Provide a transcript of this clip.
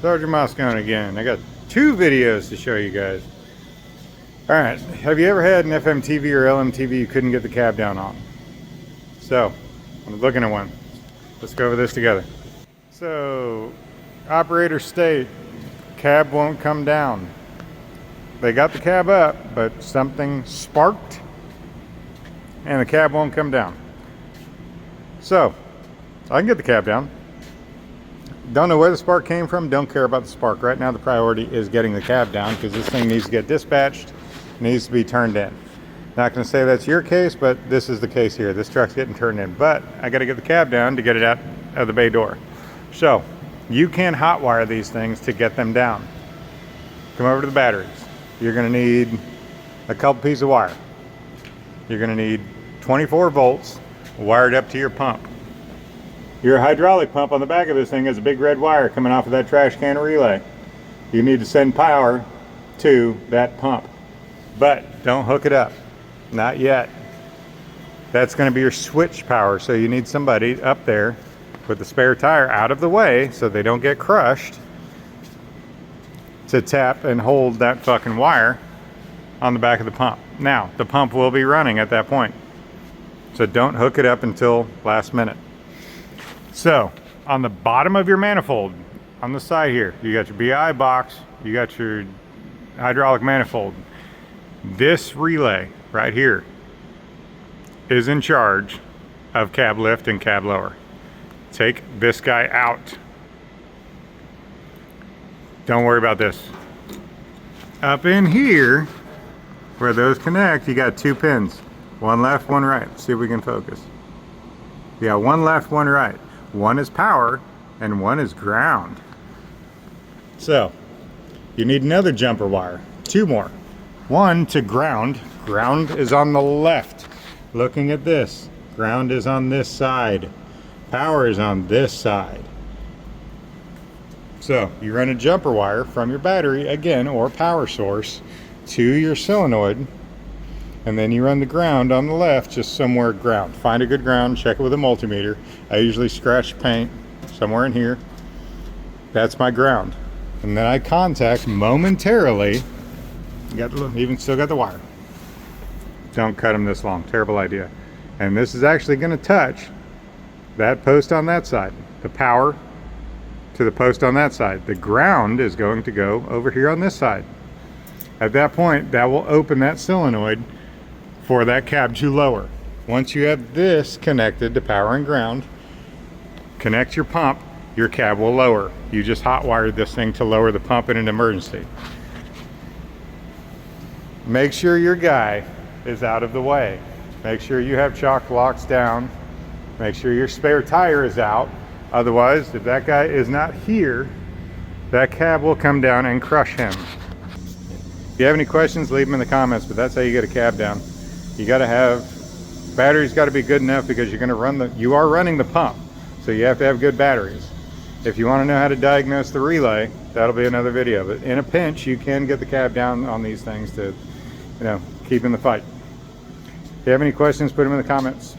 Sergeant Moscone again. I got two videos to show you guys. Alright, have you ever had an fmtv or lmtv you couldn't get the cab down on? So, I'm looking at one. Let's go over this together. So, operator state, cab won't come down. They got the cab up, but something sparked and the cab won't come down. So, I can get the cab down. Don't know where the spark came from, don't care about the spark. Right now the priority is getting the cab down because this thing needs to get dispatched, needs to be turned in. Not going to say that's your case, but this is the case here. This truck's getting turned in, but I got to get the cab down to get it out of the bay door. So, you can hotwire these things to get them down. Come over to the batteries. You're going to need a couple pieces of wire. You're going to need 24 volts wired up to your pump. Your hydraulic pump on the back of this thing has a big red wire coming off of that trash can relay. You need to send power to that pump, but don't hook it up. Not yet. That's going to be your switch power, so you need somebody up there with the spare tire out of the way so they don't get crushed to tap and hold that fucking wire on the back of the pump. Now, the pump will be running at that point, so don't hook it up until last minute. So, on the bottom of your manifold, on the side here, you got your BI box, you got your hydraulic manifold. This relay right here is in charge of cab lift and cab lower. Take this guy out. Don't worry about this. Up in here, where those connect, you got two pins. One left, one right. Let's see if we can focus. You got one left, one right. One is power and one is ground. So, you need another jumper wire. Two more. One to ground. Ground is on the left. Looking at this. Ground is on this side. Power is on this side. So, you run a jumper wire from your battery, again, or power source, to your solenoid, and then you run the ground on the left, just somewhere ground. Find a good ground, check it with a multimeter. I usually scratch paint somewhere in here. That's my ground. And then I contact momentarily, even still got the wire. Don't cut them this long, terrible idea. And this is actually gonna touch that post on that side. The power to the post on that side. The ground is going to go over here on this side. At that point, that will open that solenoid for that cab to lower. Once you have this connected to power and ground, connect your pump, your cab will lower. You just hot wired this thing to lower the pump in an emergency. Make sure your guy is out of the way. Make sure you have chock blocks down. Make sure your spare tire is out. Otherwise, if that guy is not here, that cab will come down and crush him. If you have any questions, leave them in the comments, but that's how you get a cab down. You gotta have, batteries gotta be good enough because you are running the pump. So you have to have good batteries. If you wanna know how to diagnose the relay, that'll be another video. But in a pinch, you can get the cab down on these things to, keep in the fight. If you have any questions, put them in the comments.